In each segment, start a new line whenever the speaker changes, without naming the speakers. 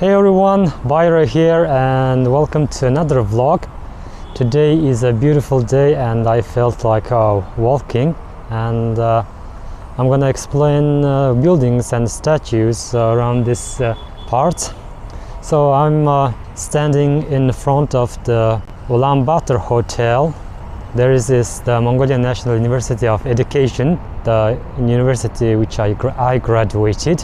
Hey everyone, Byra here and welcome to another vlog. Today is a beautiful day and I felt like walking, and I'm gonna explain buildings and statues around this part. So I'm standing in front of the Ulaanbaatar hotel. There is the Mongolian National University of Education, the university which I graduated.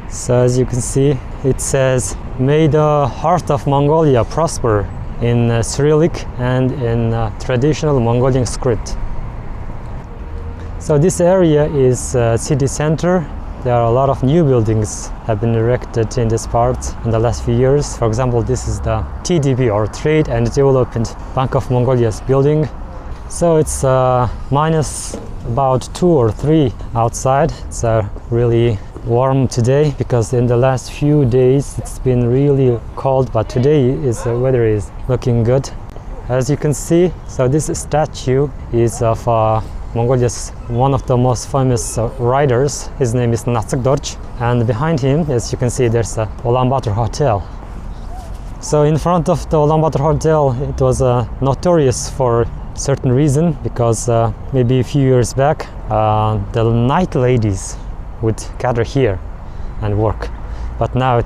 So as you can see, it says, "May the heart of Mongolia prosper," in Cyrillic and in traditional Mongolian script. So this area is city center. There are a lot of new buildings have been erected in this part in the last few years. For example, this is the TDB, or Trade and Development Bank of Mongolia's building. So it's minus about 2 or 3 outside. It's really warm today because in the last few days it's been really cold, but today weather is looking good. As you can see, so this statue is of Mongolia's one of the most famous riders. His name is Sukhbaatar, and behind him, as you can see, there's a Ulaanbaatar hotel. So in front of the Ulaanbaatar hotel, it was notorious for certain reason, because maybe a few years back the night ladies would gather here and work, but now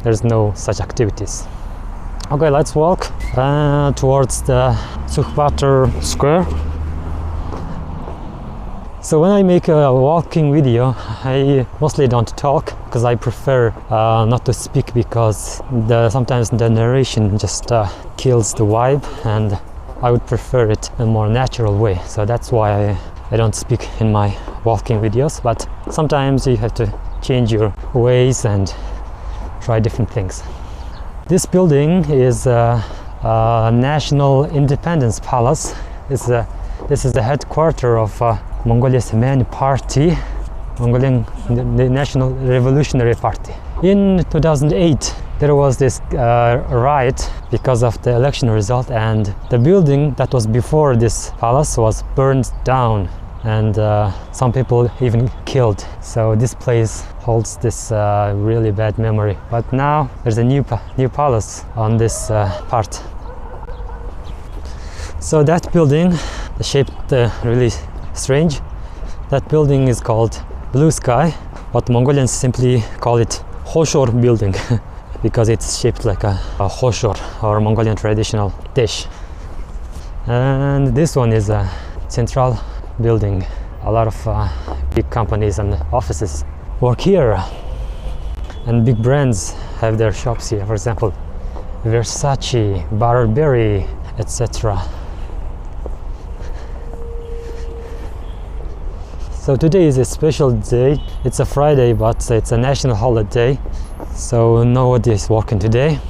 there's no such activities. Okay, let's walk towards the Sukhbaatar Square. So when I make a walking video, I mostly don't talk because I prefer not to speak, because sometimes the narration just kills the vibe, and I would prefer it in a more natural way. So that's why I don't speak in my walking videos, but sometimes you have to change your ways and try different things. This building is a National Independence Palace. This is the headquarters of Mongolia's main party, Mongolian National Revolutionary Party. In 2008, there was this riot because of the election result, and the building that was before this palace was burned down, and some people even killed. So this place holds this really bad memory. But now there's a new palace on this part. So that building, the shape really strange. That building is called Blue Sky, but Mongolians simply call it Hoshor building because it's shaped like a hoshor, or Mongolian traditional dish. And this one is a central building. A lot of big companies and offices work here, and big brands have their shops here. For example, Versace, Burberry, etc. So today is a special day. It's a Friday, but it's a national holiday, so nobody is working today.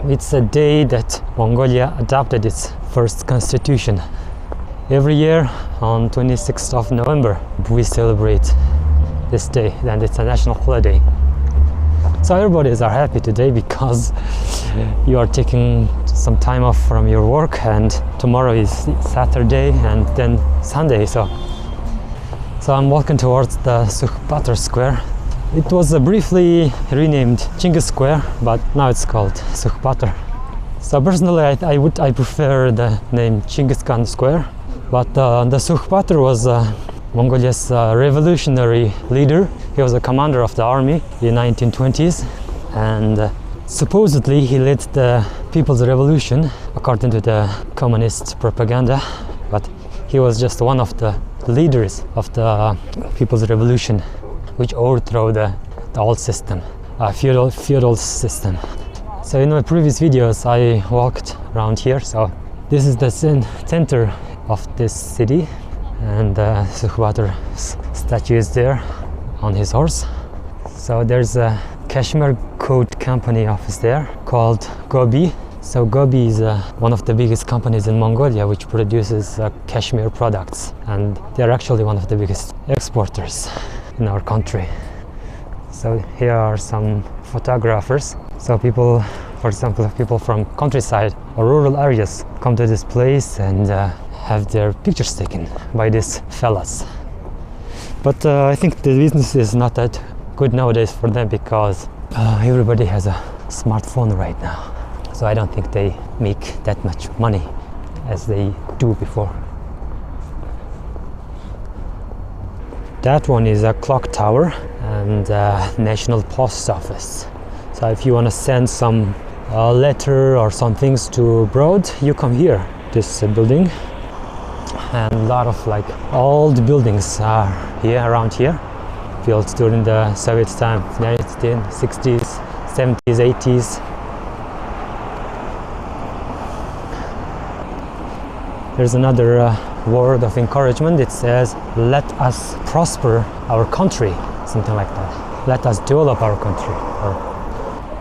It's a day that Mongolia adopted its first constitution. Every year on 26th of November, we celebrate this day, and it's a national holiday. So everybody is happy today because you are taking some time off from your work, and tomorrow is Saturday and then Sunday. So I'm walking towards the Sukhbaatar Square. It was briefly renamed Chinggis Square, but now it's called Sukhbaatar. So personally, I prefer the name Chinggis Khan Square, but the Sukhbaatar was Mongolia's revolutionary leader. He was a commander of the army in 1920s, and supposedly he led the People's Revolution according to the communist propaganda, but he was just one of the leaders of the People's Revolution, which overthrew the old system, feudal system. So in my previous videos I walked around here. So this is the center of this city, and Sukhbaatar statue is there on his horse. So there's a cashmere coat company office there called Gobi. So Gobi is one of the biggest companies in Mongolia which produces cashmere products, and they're actually one of the biggest exporters in our country. So here are some photographers. So people, for example, people from countryside or rural areas come to this place and have their pictures taken by these fellas. But I think the business is not that good nowadays for them, because Everybody has a smartphone right now, so I don't think they make that much money as they do before. That one is a clock tower and National Post Office. So if you want to send some letter or some things to abroad, you come here, this building. And a lot of like old buildings are here, around here, built during the Soviet time, 1960s, 70s, 80s. There's another word of encouragement. It says, let us prosper our country, something like that. Let us develop our country.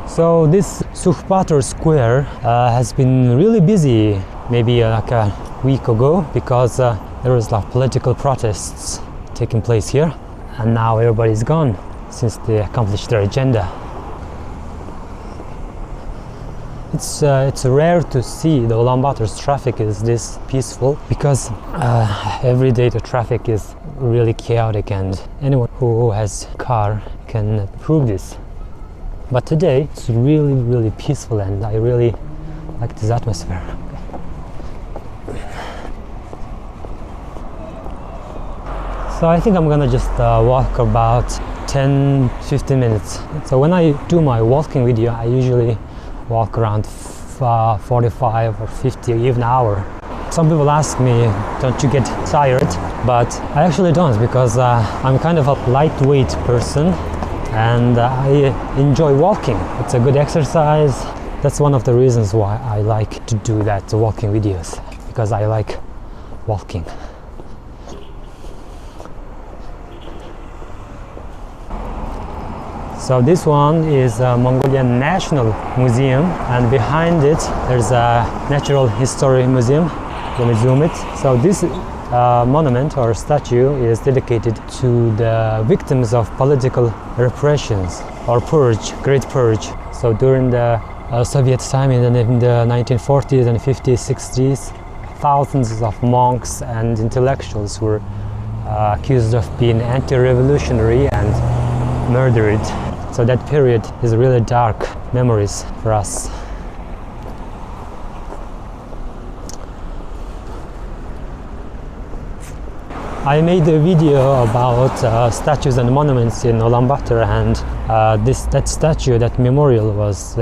So this Sukhbaatar Square has been really busy maybe like a week ago, because there was like political protests taking place here, and now everybody's gone since they accomplished their agenda. It's rare to see the Ulaanbaatar's traffic is this peaceful, because every day the traffic is really chaotic, and anyone who has a car can prove this. But today it's really, really peaceful, and I really like this atmosphere. So I think I'm gonna just walk about 10-15 minutes. So when I do my walking video, I usually walk around 45 or 50, even an hour. Some people ask me, don't you get tired? But I actually don't, because I'm kind of a lightweight person, and I enjoy walking. It's a good exercise. That's one of the reasons why I like to do that, walking videos, because I like walking. So this one is a Mongolian National Museum, and behind it there's a Natural History Museum. Let me zoom it. So this monument or statue is dedicated to the victims of political repressions or purge, Great Purge. So during the Soviet time in the 1940s and 50s, 60s, thousands of monks and intellectuals were accused of being anti-revolutionary and murdered. So that period is really dark memories for us. I made a video about statues and monuments in Ulaanbaatar, and that statue, that memorial was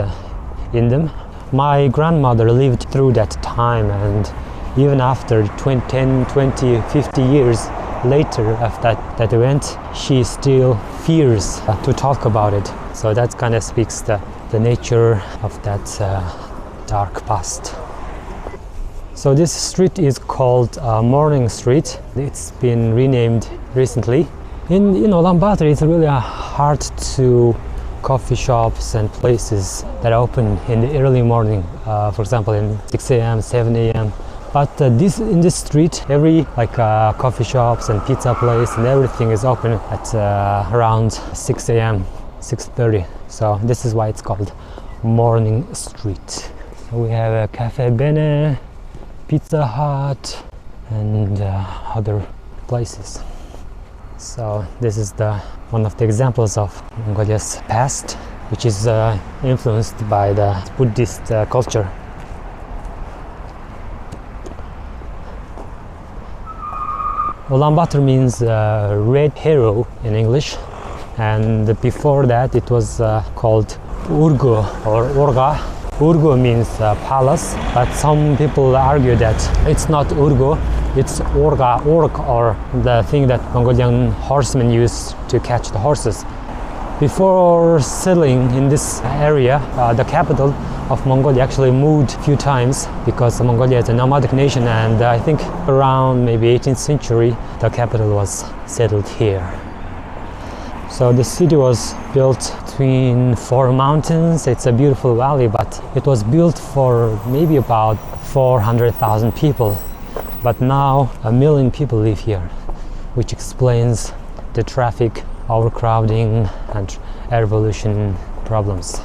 in them. My grandmother lived through that time, and even after 10, 20, 50 years later of that event, she still fears to talk about it. So that kind of speaks the nature of that dark past. So this street is called Morning Street. It's been renamed recently. In Ulaanbaatar, it's really hard to coffee shops and places that open in the early morning. For example, in 6 a.m., 7 a.m. But in this street, every coffee shops and pizza place and everything is open at around 6 a.m., 6:30. So this is why it's called Morning Street. So we have a Cafe Bene, Pizza Hut, and other places. So this is one of the examples of Mongolia's past, which is influenced by the Buddhist culture. Ulaanbaatar means red hero in English, and before that it was called Urgo or Orga. Urgo means palace, but some people argue that it's not Urgo, it's Orga, or the thing that Mongolian horsemen use to catch the horses. Before settling in this area, the capital of Mongolia actually moved a few times, because Mongolia is a nomadic nation, and I think around maybe 18th century the capital was settled here. So the city was built between 4 mountains. It's a beautiful valley, but it was built for maybe about 400,000 people. But now 1 million people live here, which explains the traffic, overcrowding, and air pollution problems.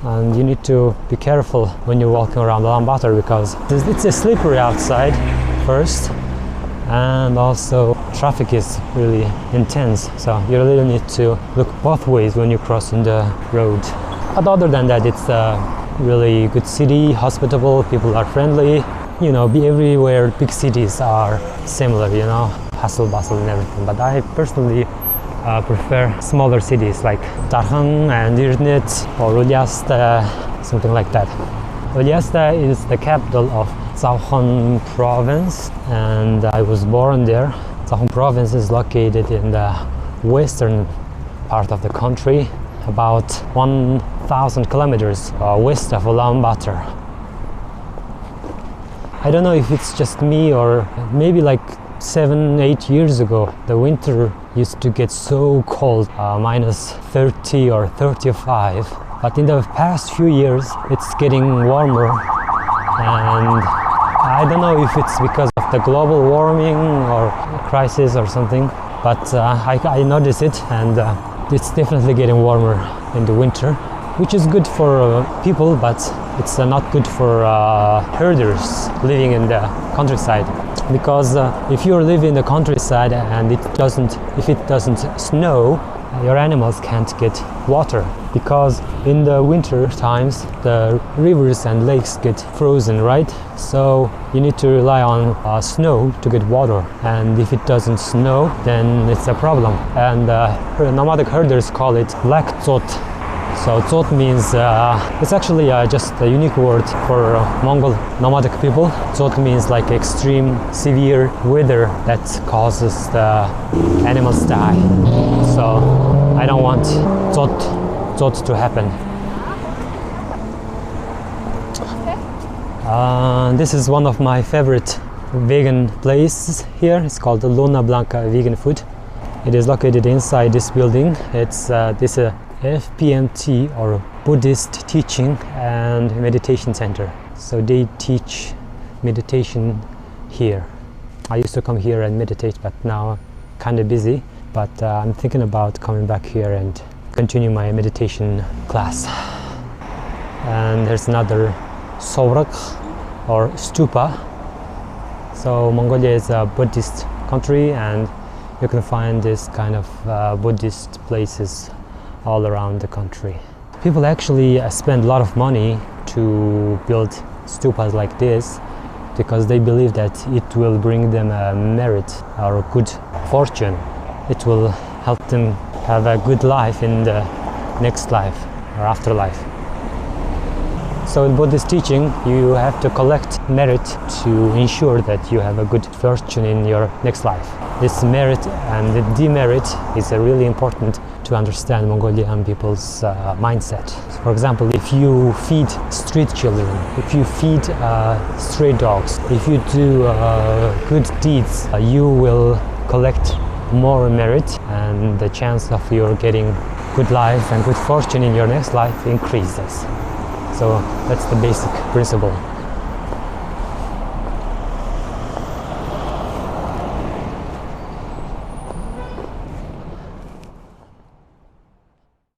And you need to be careful when you're walking around Ulaanbaatar, because it's slippery outside first, and also traffic is really intense, so you really need to look both ways when you cross in the road. But other than that, it's a really good city, hospitable, people are friendly. You know, everywhere big cities are similar, you know, hustle bustle and everything. But I personally prefer smaller cities like Darhan and Irnit or Ulyasta, something like that. Ulyasta is the capital of Zahon province, and I was born there. Zahon province is located in the western part of the country, about 1,000 kilometers west of Ulaanbaatar. I don't know if it's just me, or maybe like 7-8 years ago, the winter used to get so cold, minus 30 or 35. But in the past few years, it's getting warmer, and I don't know if it's because of the global warming or crisis or something, but I notice it, and it's definitely getting warmer in the winter, which is good for people, but it's not good for herders living in the countryside. Because if you live in the countryside and if it doesn't snow, your animals can't get water, because in the winter times the rivers and lakes get frozen, right? So you need to rely on snow to get water, and if it doesn't snow, then it's a problem. And nomadic herders call it black zot. So zot means, it's actually just a unique word for Mongol nomadic people. Zot means like extreme severe weather that causes the animals die. So I don't want zot to happen. This is one of my favorite vegan places here. It's called the Luna Blanca Vegan Food. It is located inside this building. It's this FPMT, or Buddhist Teaching and Meditation Center. So they teach meditation here. I used to come here and meditate, but now kind of busy. But I'm thinking about coming back here and continue my meditation class. And there's another Sovrak, or stupa. So Mongolia is a Buddhist country, and you can find this kind of Buddhist places all around the country. People actually spend a lot of money to build stupas like this, because they believe that it will bring them a merit or a good fortune. It will help them have a good life in the next life or afterlife. So in Buddhist teaching, you have to collect merit to ensure that you have a good fortune in your next life. This merit and the demerit is really important to understand Mongolian people's mindset. For example, if you feed street children, if you feed stray dogs, if you do good deeds, you will collect more merit, and the chance of you getting good life and good fortune in your next life increases. So that's the basic principle.